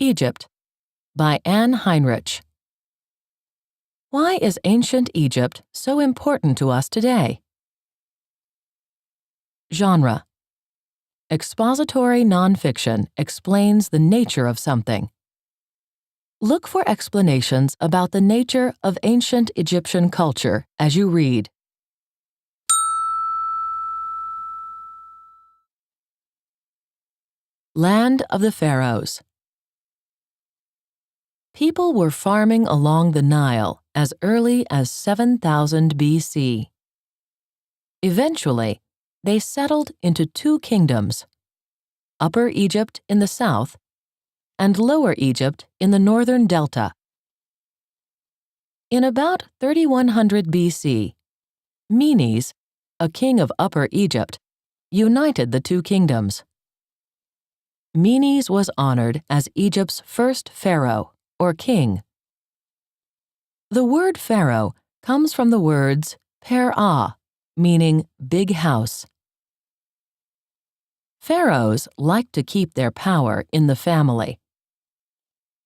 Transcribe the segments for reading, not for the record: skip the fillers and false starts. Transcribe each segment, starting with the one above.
Egypt by Anne Heinrich. Why is ancient Egypt so important to us today? Genre: expository nonfiction explains the nature of something. Look for explanations about the nature of ancient Egyptian culture as you read. Land of the Pharaohs. People were farming along the Nile as early as 7000 BC. Eventually, they settled into two kingdoms, Upper Egypt in the south and Lower Egypt in the northern delta. In about 3100 BC, Menes, a king of Upper Egypt, united the two kingdoms. Menes was honored as Egypt's first pharaoh, or king. The word pharaoh comes from the words per-ah, meaning big house. Pharaohs liked to keep their power in the family.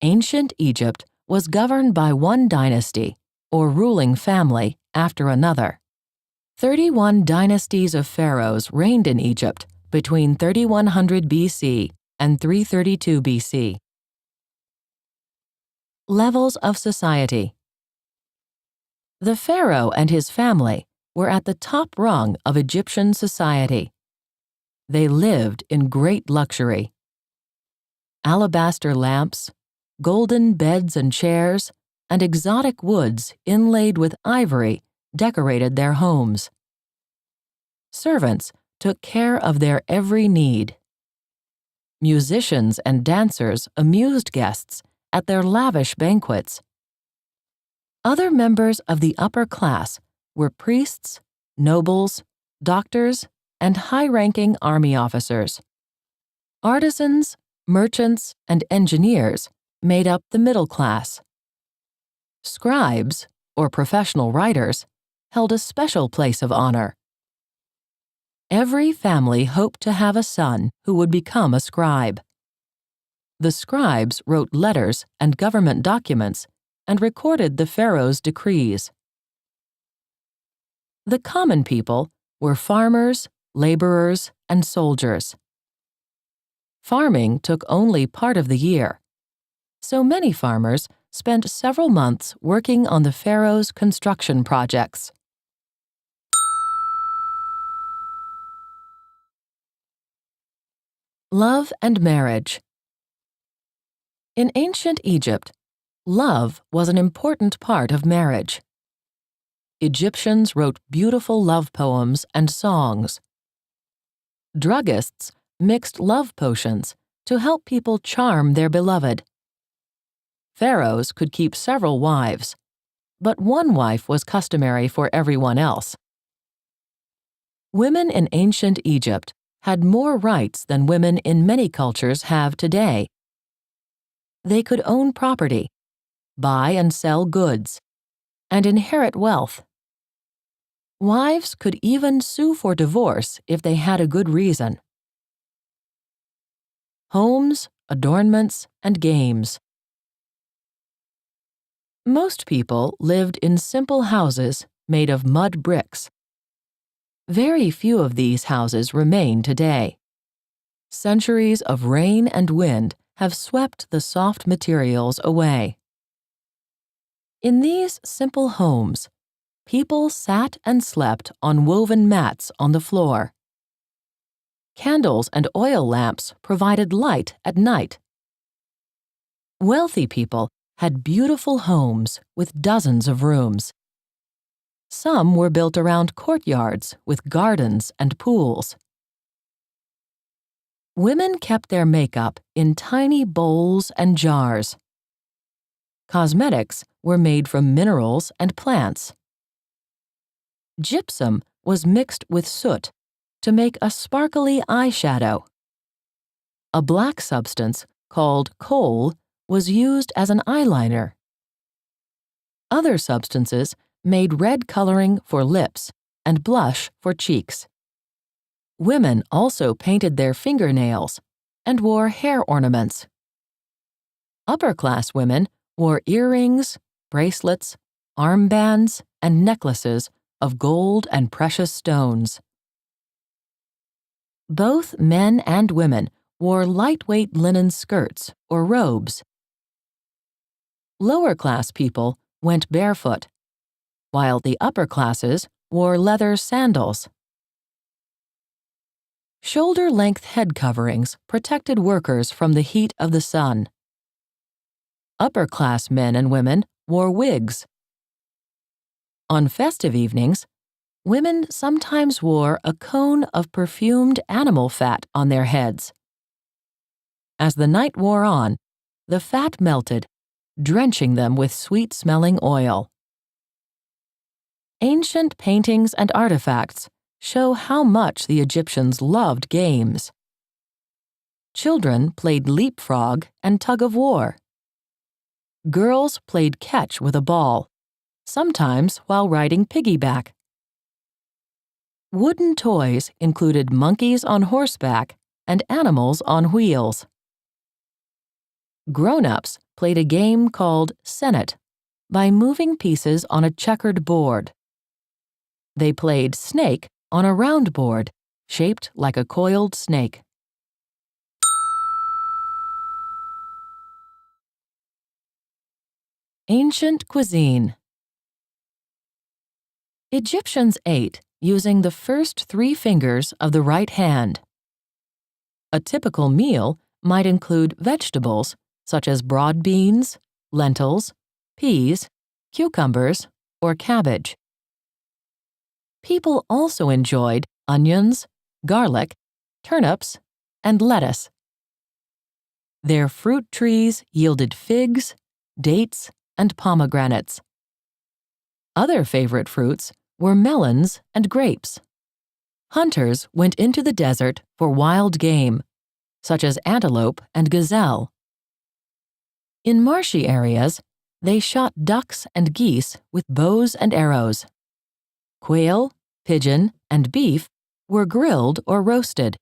Ancient Egypt was governed by one dynasty, or ruling family, after another. 31 dynasties of pharaohs reigned in Egypt between 3100 BC and 332 BC. Levels of society. The pharaoh and his family were at the top rung of Egyptian society. They lived in great luxury. Alabaster lamps, golden beds and chairs, and exotic woods inlaid with ivory decorated their homes. Servants took care of their every need. Musicians and dancers amused guests at their lavish banquets. Other members of the upper class were priests, nobles, doctors, and high-ranking army officers. Artisans, merchants, and engineers made up the middle class. Scribes, or professional writers, held a special place of honor. Every family hoped to have a son who would become a scribe. The scribes wrote letters and government documents and recorded the pharaoh's decrees. The common people were farmers, laborers, and soldiers. Farming took only part of the year, so many farmers spent several months working on the pharaoh's construction projects. Love and marriage. In ancient Egypt, love was an important part of marriage. Egyptians wrote beautiful love poems and songs. Druggists mixed love potions to help people charm their beloved. Pharaohs could keep several wives, but one wife was customary for everyone else. Women in ancient Egypt had more rights than women in many cultures have today. They could own property, buy and sell goods, and inherit wealth. Wives could even sue for divorce if they had a good reason. Homes, adornments, and games. Most people lived in simple houses made of mud bricks. Very few of these houses remain today. Centuries of rain and wind have swept the soft materials away. In these simple homes, people sat and slept on woven mats on the floor. Candles and oil lamps provided light at night. Wealthy people had beautiful homes with dozens of rooms. Some were built around courtyards with gardens and pools. Women kept their makeup in tiny bowls and jars. Cosmetics were made from minerals and plants. Gypsum was mixed with soot to make a sparkly eyeshadow. A black substance called kohl was used as an eyeliner. Other substances made red coloring for lips and blush for cheeks. Women also painted their fingernails and wore hair ornaments. Upper-class women wore earrings, bracelets, armbands, and necklaces of gold and precious stones. Both men and women wore lightweight linen skirts or robes. Lower-class people went barefoot, while the upper classes wore leather sandals. Shoulder-length head coverings protected workers from the heat of the sun. Upper-class men and women wore wigs. On festive evenings, women sometimes wore a cone of perfumed animal fat on their heads. As the night wore on, the fat melted, drenching them with sweet-smelling oil. Ancient paintings and artifacts show how much the Egyptians loved games. Children played leapfrog and tug-of-war. Girls played catch with a ball, sometimes while riding piggyback. Wooden toys included monkeys on horseback and animals on wheels. Grown-ups played a game called Senet by moving pieces on a checkered board. They played snake on a round board shaped like a coiled snake. Ancient cuisine. Egyptians ate using the first 3 fingers of the right hand. A typical meal might include vegetables such as broad beans, lentils, peas, cucumbers, or cabbage. People also enjoyed onions, garlic, turnips, and lettuce. Their fruit trees yielded figs, dates, and pomegranates. Other favorite fruits were melons and grapes. Hunters went into the desert for wild game, such as antelope and gazelle. In marshy areas, they shot ducks and geese with bows and arrows. Quail, pigeon, and beef were grilled or roasted.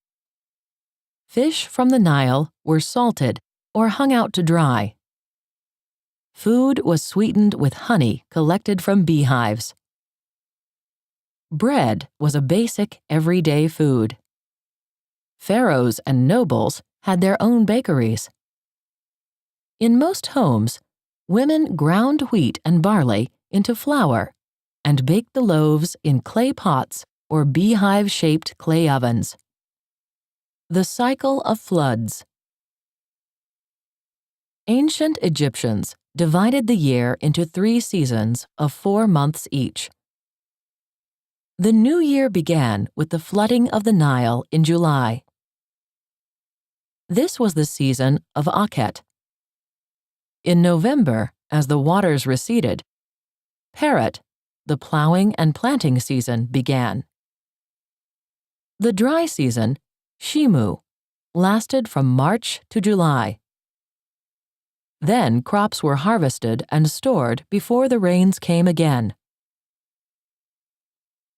Fish from the Nile were salted or hung out to dry. Food was sweetened with honey collected from beehives. Bread was a basic, everyday food. Pharaohs and nobles had their own bakeries. In most homes, women ground wheat and barley into flour and baked the loaves in clay pots or beehive-shaped clay ovens. The cycle of floods. Ancient Egyptians divided the year into 3 seasons of 4 months each. The new year began with the flooding of the Nile in July. This was the season of Akhet. In November, as the waters receded, Peret, the plowing and planting season, began. The dry season, Shimu, lasted from March to July. Then crops were harvested and stored before the rains came again.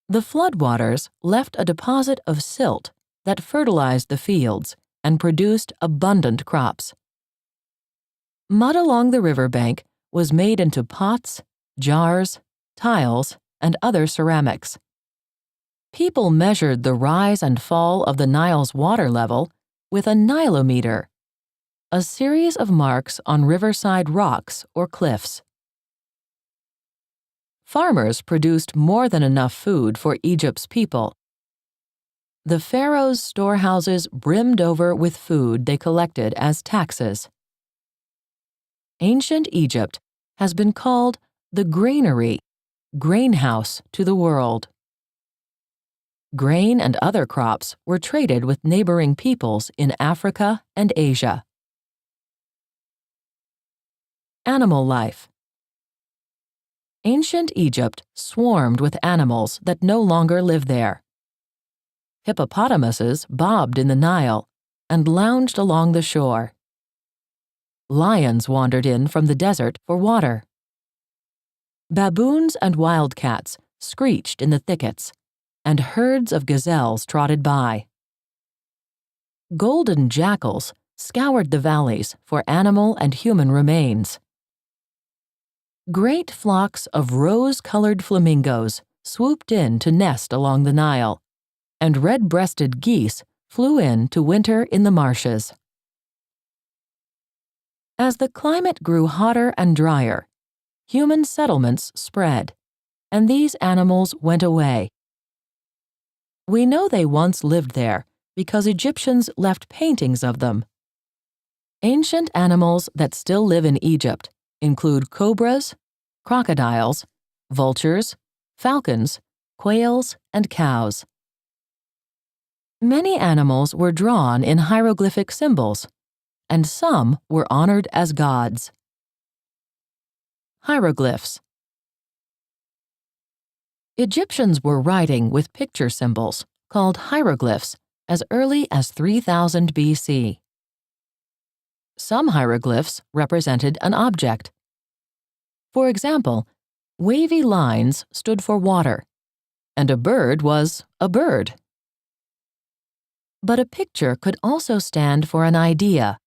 The floodwaters left a deposit of silt that fertilized the fields and produced abundant crops. Mud along the riverbank was made into pots, jars, tiles, and other ceramics. People measured the rise and fall of the Nile's water level with a nilometer, a series of marks on riverside rocks or cliffs. Farmers produced more than enough food for Egypt's people. The pharaoh's storehouses brimmed over with food they collected as taxes. Ancient Egypt has been called the granary, grainhouse to the world. Grain and other crops were traded with neighboring peoples in Africa and Asia. Animal life. Ancient Egypt swarmed with animals that no longer live there. Hippopotamuses bobbed in the Nile and lounged along the shore. Lions wandered in from the desert for water. Baboons and wildcats screeched in the thickets, and herds of gazelles trotted by. Golden jackals scoured the valleys for animal and human remains. Great flocks of rose-colored flamingos swooped in to nest along the Nile, and red-breasted geese flew in to winter in the marshes. As the climate grew hotter and drier, human settlements spread, and these animals went away. We know they once lived there because Egyptians left paintings of them. Ancient animals that still live in Egypt include cobras, crocodiles, vultures, falcons, quails, and cows. Many animals were drawn in hieroglyphic symbols, and some were honored as gods. Hieroglyphs. Egyptians were writing with picture symbols, called hieroglyphs, as early as 3000 BC. Some hieroglyphs represented an object. For example, wavy lines stood for water, and a bird was a bird. But a picture could also stand for an idea.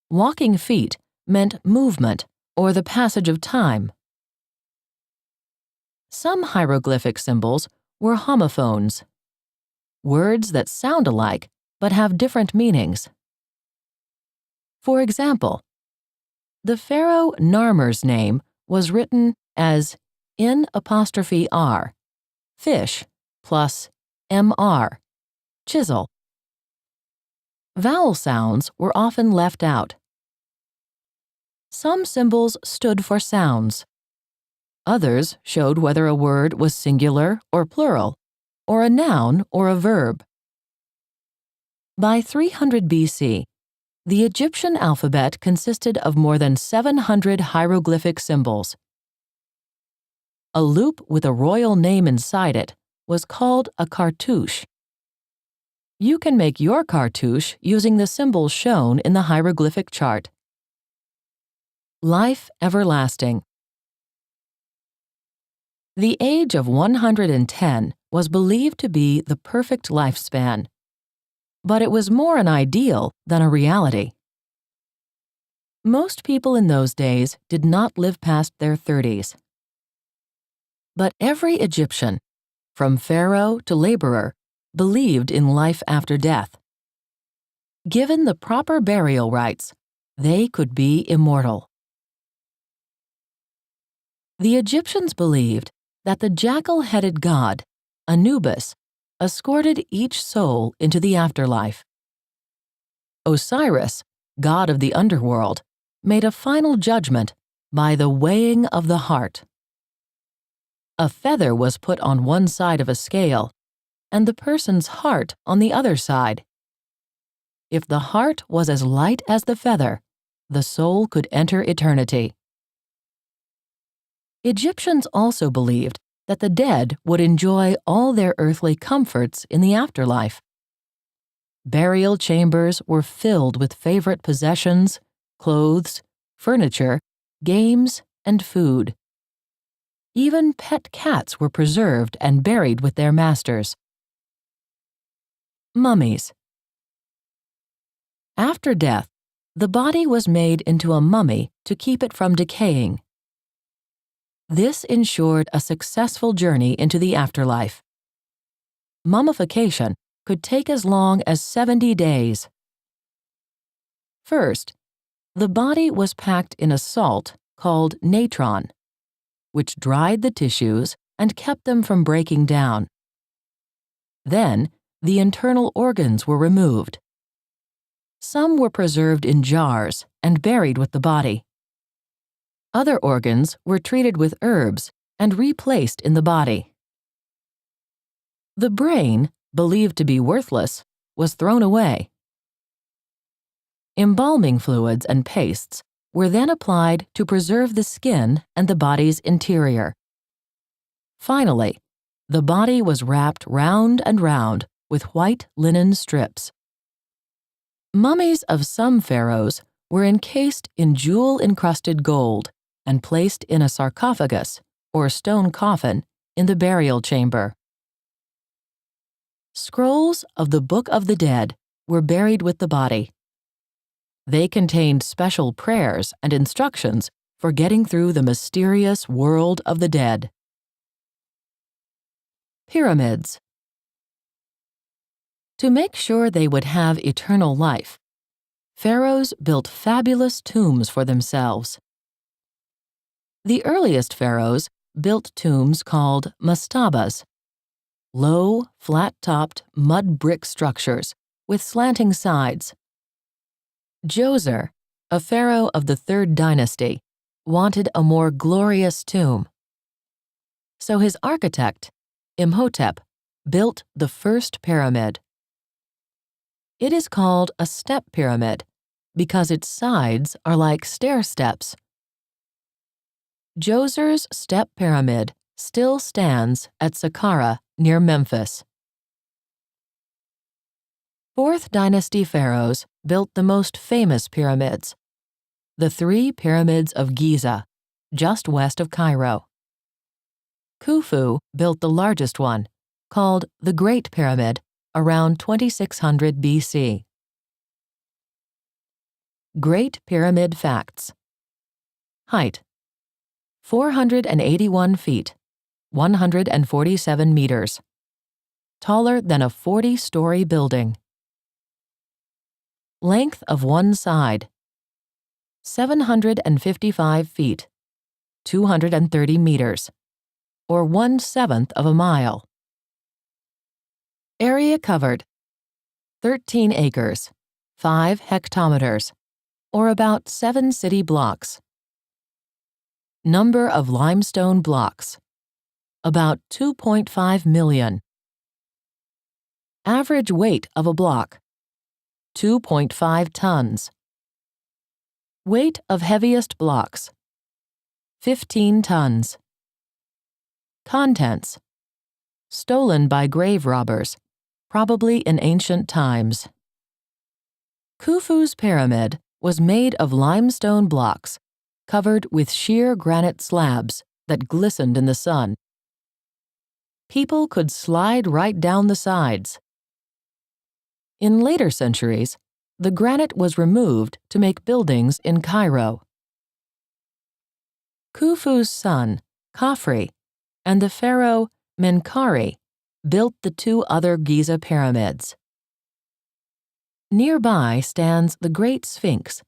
Walking feet meant movement or the passage of time. Some hieroglyphic symbols were homophones, words that sound alike but have different meanings. For example, the pharaoh Narmer's name was written as N''R, fish, plus MR, chisel. Vowel sounds were often left out. Some symbols stood for sounds. Others showed whether a word was singular or plural, or a noun or a verb. By 300 BC, the Egyptian alphabet consisted of more than 700 hieroglyphic symbols. A loop with a royal name inside it was called a cartouche. You can make your cartouche using the symbols shown in the hieroglyphic chart. Life everlasting. The age of 110 was believed to be the perfect lifespan, but it was more an ideal than a reality. Most people in those days did not live past their 30s. But every Egyptian, from pharaoh to laborer, believed in life after death. Given the proper burial rites, they could be immortal. The Egyptians believed that the jackal-headed god, Anubis, escorted each soul into the afterlife. Osiris, god of the underworld, made a final judgment by the weighing of the heart. A feather was put on one side of a scale, and the person's heart on the other side. If the heart was as light as the feather, the soul could enter eternity. Egyptians also believed that the dead would enjoy all their earthly comforts in the afterlife. Burial chambers were filled with favorite possessions, clothes, furniture, games, and food. Even pet cats were preserved and buried with their masters. Mummies. After death, the body was made into a mummy to keep it from decaying. This ensured a successful journey into the afterlife. Mummification could take as long as 70 days. First, the body was packed in a salt called natron, which dried the tissues and kept them from breaking down. Then, the internal organs were removed. Some were preserved in jars and buried with the body. Other organs were treated with herbs and replaced in the body. The brain, believed to be worthless, was thrown away. Embalming fluids and pastes were then applied to preserve the skin and the body's interior. Finally, the body was wrapped round and round with white linen strips. Mummies of some pharaohs were encased in jewel-encrusted gold and placed in a sarcophagus, or stone coffin, in the burial chamber. Scrolls of the Book of the Dead were buried with the body. They contained special prayers and instructions for getting through the mysterious world of the dead. Pyramids. To make sure they would have eternal life, pharaohs built fabulous tombs for themselves. The earliest pharaohs built tombs called mastabas, low, flat-topped mud brick structures with slanting sides. Djoser, a pharaoh of the 3rd dynasty, wanted a more glorious tomb. So his architect, Imhotep, built the first pyramid. It is called a step pyramid because its sides are like stair steps. Djoser's step pyramid still stands at Saqqara near Memphis. 4th dynasty pharaohs built the most famous pyramids, the 3 pyramids of Giza, just west of Cairo. Khufu built the largest one, called the Great Pyramid, around 2600 BC. Great Pyramid Facts. Height: 481 feet, 147 meters. Taller than a 40-story building. Length of one side: 755 feet, 230 meters, or 1/7 of a mile. Area covered: 13 acres, 5 hectometers, or about 7 city blocks. Number of limestone blocks: about 2.5 million. Average weight of a block: 2.5 tons. Weight of heaviest blocks: 15 tons. Contents: stolen by grave robbers, probably in ancient times. Khufu's pyramid was made of limestone blocks covered with sheer granite slabs that glistened in the sun. People could slide right down the sides. In later centuries, the granite was removed to make buildings in Cairo. Khufu's son, Khafre, and the pharaoh Menkaure built the 2 other Giza pyramids. Nearby stands the Great Sphinx,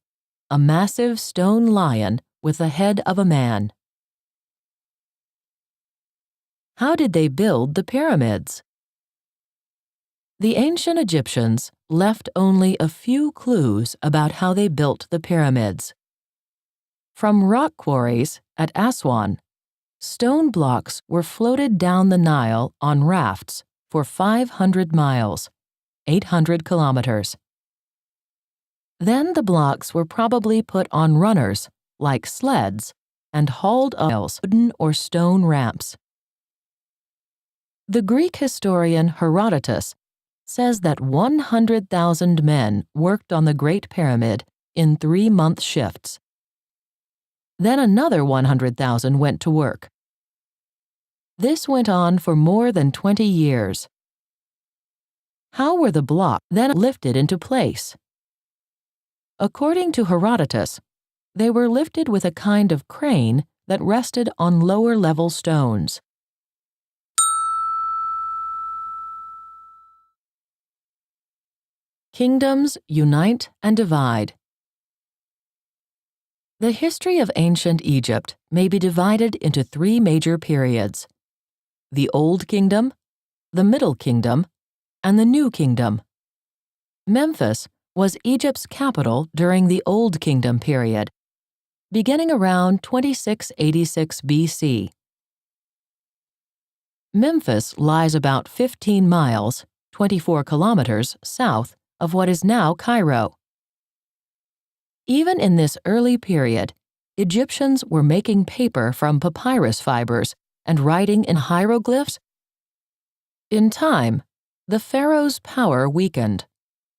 a massive stone lion with the head of a man. How did they build the pyramids? The ancient Egyptians left only a few clues about how they built the pyramids. From rock quarries at Aswan, stone blocks were floated down the Nile on rafts for 500 miles, 800 kilometers. Then the blocks were probably put on runners, like sleds, and hauled up wooden or stone ramps. The Greek historian Herodotus says that 100,000 men worked on the Great Pyramid in 3-month shifts. Then another 100,000 went to work. This went on for more than 20 years. How were the blocks then lifted into place? According to Herodotus, they were lifted with a kind of crane that rested on lower-level stones. Kingdoms unite and divide. The history of ancient Egypt may be divided into 3 major periods: the Old Kingdom, the Middle Kingdom, and the New Kingdom. Memphis was Egypt's capital during the Old Kingdom period, beginning around 2686 BC. Memphis lies about 15 miles, 24 kilometers south of what is now Cairo. Even in this early period, Egyptians were making paper from papyrus fibers and writing in hieroglyphs. In time, the pharaoh's power weakened,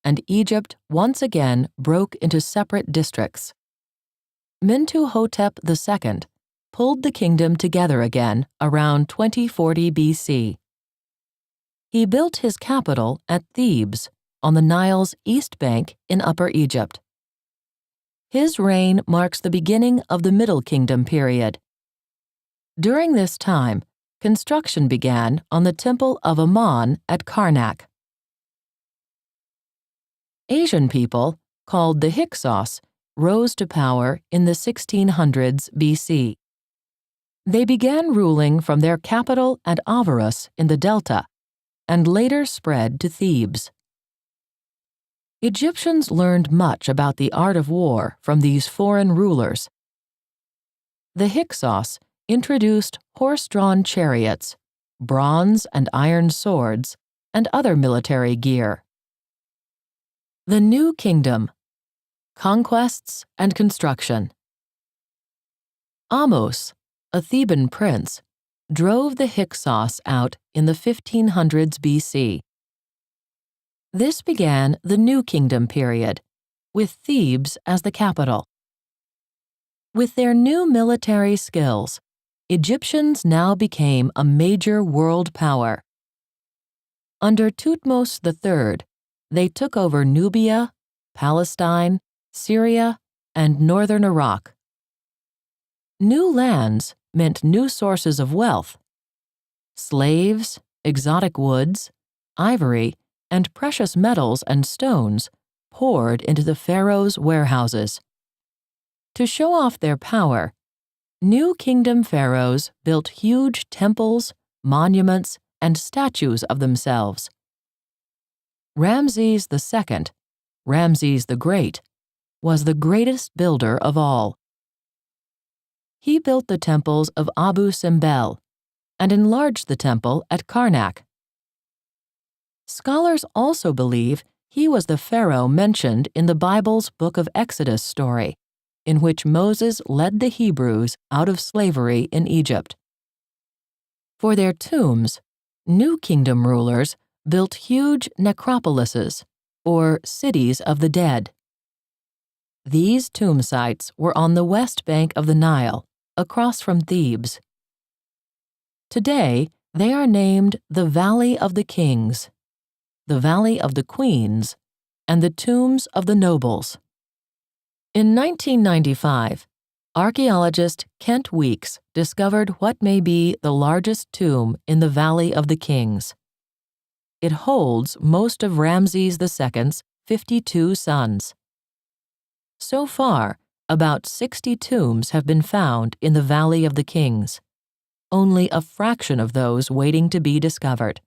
and Egypt once again broke into separate districts. Mentuhotep II pulled the kingdom together again around 2040 BC. He built his capital at Thebes on the Nile's east bank in Upper Egypt. His reign marks the beginning of the Middle Kingdom period. During this time, construction began on the Temple of Ammon at Karnak. Asian people, called the Hyksos, rose to power in the 1600s BC. They began ruling from their capital at Avarus in the Delta, and later spread to Thebes. Egyptians learned much about the art of war from these foreign rulers. The Hyksos introduced horse-drawn chariots, bronze and iron swords, and other military gear. The New Kingdom: Conquests and Construction. Ahmose, a Theban prince, drove the Hyksos out in the 1500s BC. This began the New Kingdom period, with Thebes as the capital. With their new military skills, Egyptians now became a major world power. Under Thutmose III, they took over Nubia, Palestine, Syria, and northern Iraq. New lands meant new sources of wealth. Slaves, exotic woods, ivory, and precious metals and stones poured into the pharaoh's warehouses. To show off their power, New Kingdom pharaohs built huge temples, monuments, and statues of themselves. Ramses II, Ramses the Great, was the greatest builder of all. He built the temples of Abu Simbel and enlarged the temple at Karnak. Scholars also believe he was the pharaoh mentioned in the Bible's Book of Exodus story, in which Moses led the Hebrews out of slavery in Egypt. For their tombs, New Kingdom rulers built huge necropolises, or cities of the dead. These tomb sites were on the west bank of the Nile, across from Thebes. Today, they are named the Valley of the Kings, the Valley of the Queens, and the Tombs of the Nobles. In 1995, archaeologist Kent Weeks discovered what may be the largest tomb in the Valley of the Kings. It holds most of Ramses II's 52 sons. So far, about 60 tombs have been found in the Valley of the Kings, only a fraction of those waiting to be discovered.